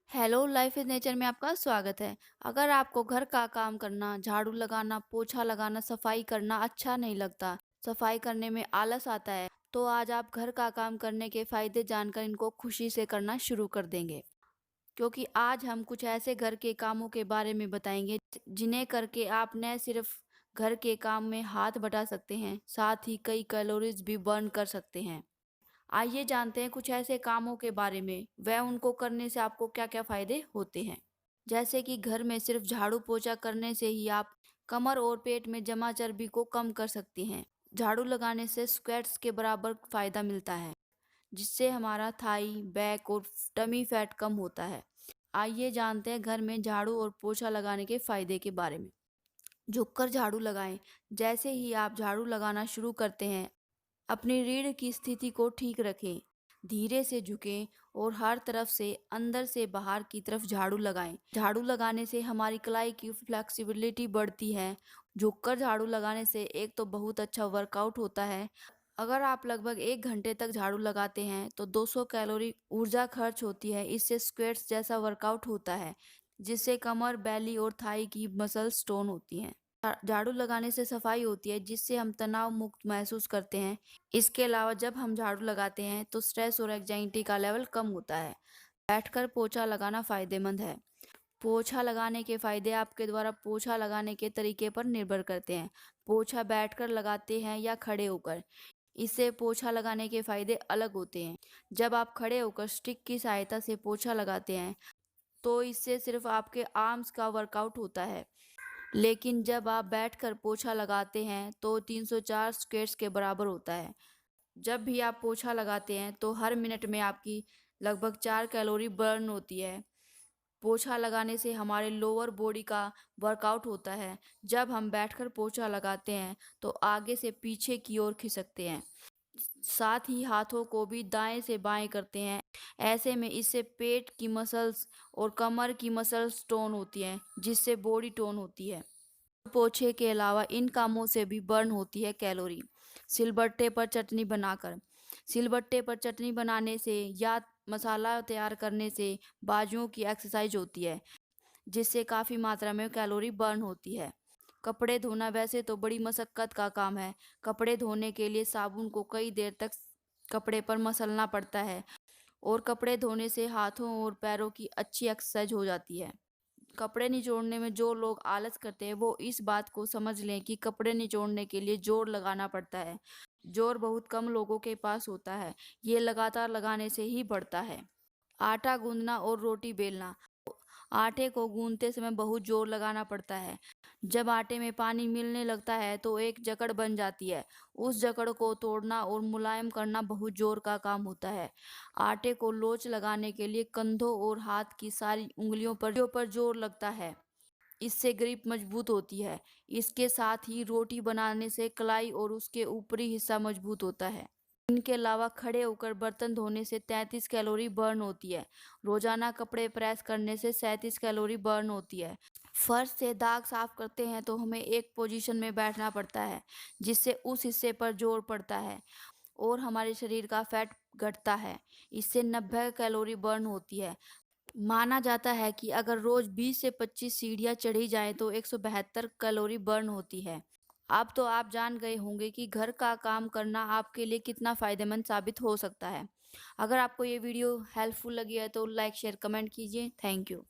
Hello life is nature में आपका स्वागत है। अगर आपको घर का काम करना, झाड़ू लगाना, पोछा लगाना, सफाई करना अच्छा नहीं लगता, सफाई करने में आलस आता है, तो आज आप घर का काम करने के फायदे जानकर इनको खुशी से करना शुरू कर देंगे। क्योंकि आज हम कुछ ऐसे घर के कामों के बारे में बताएंगे जिन्हें करके आप न सिर्फ घर के काम में हाथ बटा सकते हैं, साथ ही कई कैलोरीज भी बर्न कर सकते हैं। आइए जानते हैं कुछ ऐसे कामों के बारे में, वह उनको करने से आपको क्या क्या फायदे होते हैं। जैसे कि घर में सिर्फ झाड़ू पोछा करने से ही आप कमर और पेट में जमा चर्बी को कम कर सकती हैं। झाड़ू लगाने से स्क्वैट्स के बराबर फायदा मिलता है, जिससे हमारा थाई, बैक और टमी फैट कम होता है। आइए जानते हैं घर में झाड़ू और पोछा लगाने के फायदे के बारे में। झुककर झाड़ू लगाएं। जैसे ही आप झाड़ू लगाना शुरू करते हैं, अपनी रीढ़ की स्थिति को ठीक रखें। धीरे से झुकें और हर तरफ से अंदर से बाहर की तरफ झाड़ू लगाएं। झाड़ू लगाने से हमारी कलाई की फ्लेक्सिबिलिटी बढ़ती है। झुककर झाड़ू लगाने से एक तो बहुत अच्छा वर्कआउट होता है। अगर आप लगभग 1 घंटे तक झाड़ू लगाते हैं तो 200 कैलोरी ऊर्जा खर्च होती है। इससे स्क्वेट्स जैसा वर्कआउट होता है, जिससे कमर, बैली और थाई की मसल्स टोन होती हैं। झाड़ू लगाने से सफाई होती है, जिससे हम तनाव मुक्त महसूस करते हैं। इसके अलावा जब हम झाड़ू लगाते हैं तो स्ट्रेस और एंजाइटी का लेवल कम होता है। बैठकर पोछा लगाना फायदेमंद है। पोछा लगाने के फायदे आपके द्वारा पोछा लगाने के तरीके पर निर्भर करते हैं। पोछा बैठकर लगाते हैं या खड़े होकर, इससे पोछा लगाने के फायदे अलग होते हैं। जब आप खड़े होकर स्टिक की सहायता से पोछा लगाते हैं तो इससे सिर्फ आपके आर्म्स का वर्कआउट होता है। लेकिन जब आप बैठकर पोछा लगाते हैं तो 304 स्क्वेट्स के बराबर होता है। जब भी आप पोछा लगाते हैं तो हर मिनट में आपकी लगभग 4 कैलोरी बर्न होती है। पोछा लगाने से हमारे लोअर बॉडी का वर्कआउट होता है। जब हम बैठकर पोछा लगाते हैं तो आगे से पीछे की ओर खिसकते हैं, साथ ही हाथों को भी दाएं से बाएं करते हैं। ऐसे में इससे पेट की मसल्स और कमर की मसल्स टोन होती हैं, जिससे बॉडी टोन होती है। पोछे के अलावा इन कामों से भी बर्न होती है कैलोरी। सिलबट्टे पर चटनी बनाकर। सिलबट्टे पर चटनी बनाने से या मसाला तैयार करने से बाजुओं की एक्सरसाइज होती है, जिससे काफ़ी मात्रा में कैलोरी बर्न होती है। कपड़े धोना वैसे तो बड़ी मशक्क़त का काम है। कपड़े धोने के लिए साबुन को कई देर तक कपड़े पर मसलना पड़ता है, और कपड़े धोने से हाथों और पैरों की अच्छी एक्सरसाइज हो जाती है। कपड़े निचोड़ने में जो लोग आलस करते हैं वो इस बात को समझ लें कि कपड़े निचोड़ने के लिए जोर लगाना पड़ता है। जोर बहुत कम लोगों के पास होता है, ये लगातार लगाने से ही बढ़ता है। आटा गूंदना और रोटी बेलना। आटे को गूंदते समय बहुत जोर लगाना पड़ता है। जब आटे में पानी मिलने लगता है तो एक जकड़ बन जाती है। उस जकड़ को तोड़ना और मुलायम करना बहुत जोर का काम होता है। आटे को लोच लगाने के लिए कंधों और हाथ की सारी उंगलियों पर जोर लगता है। इससे ग्रिप मजबूत होती है। इसके साथ ही रोटी बनाने से कलाई और उसके ऊपरी हिस्सा मजबूत होता है। इनके अलावा खड़े होकर बर्तन धोने से 33 कैलोरी बर्न होती है। रोजाना कपड़े प्रेस करने से 37 कैलोरी बर्न होती है। फर्श से दाग साफ करते हैं तो हमें एक पोजीशन में बैठना पड़ता है, जिससे उस हिस्से पर जोर पड़ता है और हमारे शरीर का फैट घटता है। इससे 90 कैलोरी बर्न होती है। माना जाता है कि अगर रोज 20 से 25 सीढ़ियां चढ़ी जाएं तो 172 कैलोरी बर्न होती है। अब तो आप जान गए होंगे कि घर का काम करना आपके लिए कितना फायदेमंद साबित हो सकता है। अगर आपको ये वीडियो हेल्पफुल लगी है तो लाइक, शेयर, कमेंट कीजिए। Thank you.